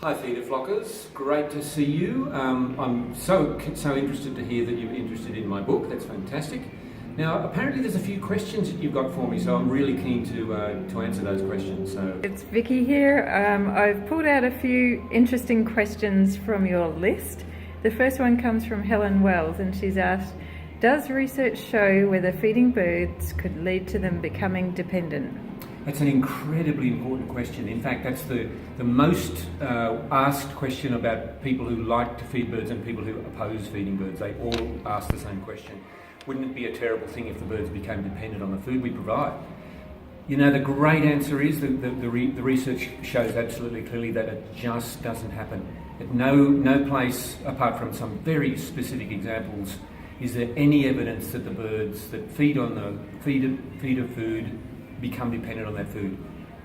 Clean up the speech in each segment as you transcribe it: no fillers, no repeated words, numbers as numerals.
Hi feeder flockers, great to see you. I'm so interested to hear that you're interested in my book. That's fantastic. Now apparently there's a few questions that you've got for me, so I'm really keen to answer those questions. So it's Vicky here. I've pulled out a few interesting questions from your list. The first one comes from Helen Wells, and she's asked, does research show whether feeding birds could lead to them becoming dependent? That's an incredibly important question. In fact, that's the most asked question about people who like to feed birds and people who oppose feeding birds. They all ask the same question. Wouldn't it be a terrible thing if the birds became dependent on the food we provide? You know, the great answer is that the research shows absolutely clearly that it just doesn't happen. At no place, apart from some very specific examples, is there any evidence that the birds that feed on the feeder food become dependent on that food.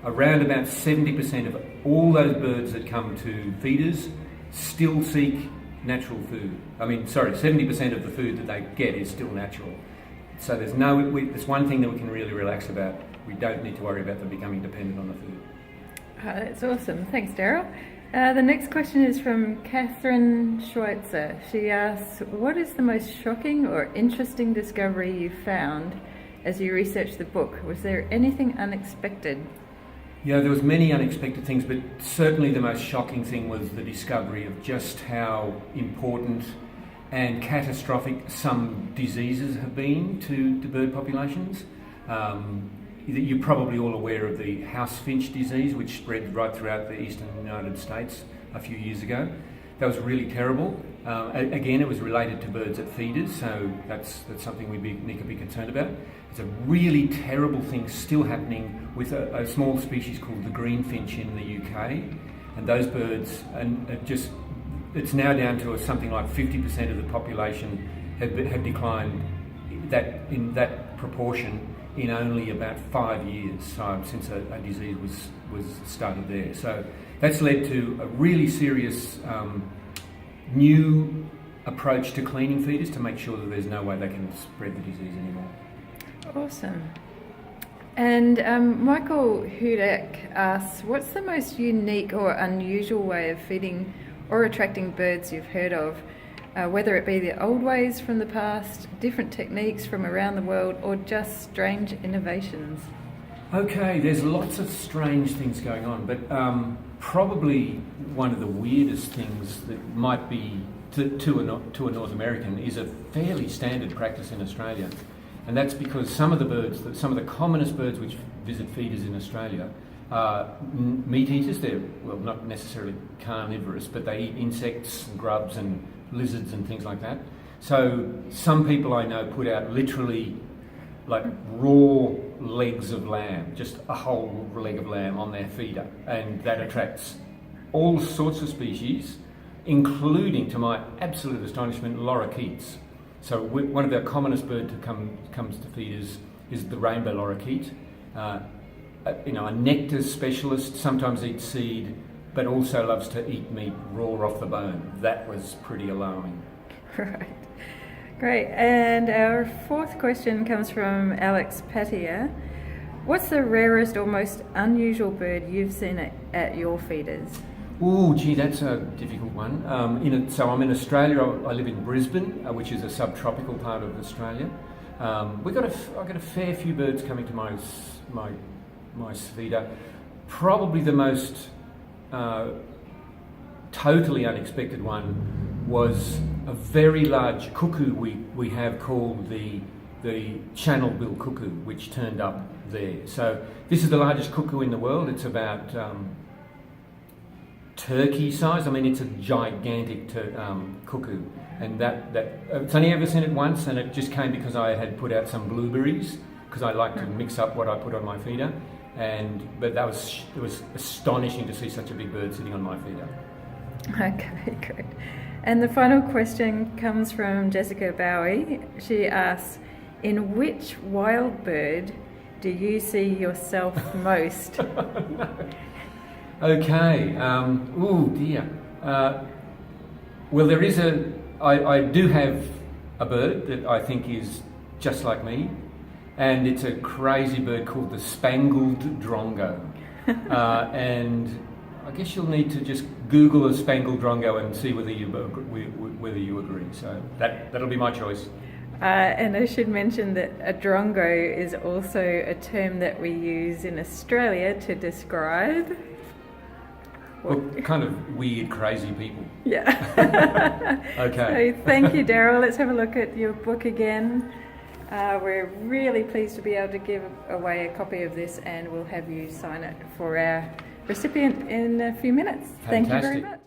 Around about 70% of all those birds that come to feeders still seek natural food. 70% of the food that they get is still natural. So there's one thing that we can really relax about. We don't need to worry about them becoming dependent on the food. That's awesome. Thanks, Darryl. The next question is from Catherine Schweitzer. She asks, what is the most shocking or interesting discovery you found as you researched the book? Was there anything unexpected? Yeah, there was many unexpected things, but certainly the most shocking thing was the discovery of just how important and catastrophic some diseases have been to bird populations. You're probably all aware of the house finch disease, which spread right throughout the eastern United States a few years ago. That was really terrible. Again, it was related to birds at feeders, so that's something we need to be concerned about. It's a really terrible thing still happening with a small species called the greenfinch in the UK, and those birds, it's now down to something like 50% of the population have declined in that proportion in only about 5 years since a disease was started there. So that's led to a really serious new approach to cleaning feeders to make sure that there's no way they can spread the disease anymore. Awesome. And Michael Hudak asks, what's the most unique or unusual way of feeding or attracting birds you've heard of, whether it be the old ways from the past, different techniques from around the world, or just strange innovations? Okay, there's lots of strange things going on, but probably one of the weirdest things that might be to a North American is a fairly standard practice in Australia. And that's because some of the commonest birds which visit feeders in Australia are meat eaters. They're, well, not necessarily carnivorous, but they eat insects and grubs and lizards and things like that. So some people I know put out literally like raw legs of lamb, just a whole leg of lamb on their feeder, and that attracts all sorts of species, including, to my absolute astonishment, lorikeets. So one of the commonest birds that comes to feeders is the rainbow lorikeet. A nectar specialist, sometimes eats seed, but also loves to eat meat raw off the bone. That was pretty alarming. Right. Great. And our fourth question comes from Alex Patia. What's the rarest or most unusual bird you've seen at your feeders? Oh, gee, that's a difficult one. So I'm in Australia. I live in Brisbane, which is a subtropical part of Australia. I've got a fair few birds coming to my feeder. Probably the most totally unexpected one was a very large cuckoo we have called the channel-bill cuckoo, which turned up there. So this is the largest cuckoo in the world. It's about turkey size. It's a gigantic cuckoo, and it's only ever seen it once, and it just came because I had put out some blueberries, because I like to mix up what I put on my feeder, but it was astonishing to see such a big bird sitting on my feeder. Okay, great. And the final question comes from Jessica Bowie. She asks, in which wild bird do you see yourself most? No. Okay. Oh dear. Well, I do have a bird that I think is just like me, and it's a crazy bird called the spangled drongo. And I guess you'll need to just Google a Spangled Drongo and see whether you agree. So that'll be my choice. And I should mention that a drongo is also a term that we use in Australia to describe... Well, kind of weird, crazy people. Yeah. Okay. So thank you, Darryl. Let's have a look at your book again. We're really pleased to be able to give away a copy of this, and we'll have you sign it for our recipient in a few minutes. Fantastic. Thank you very much.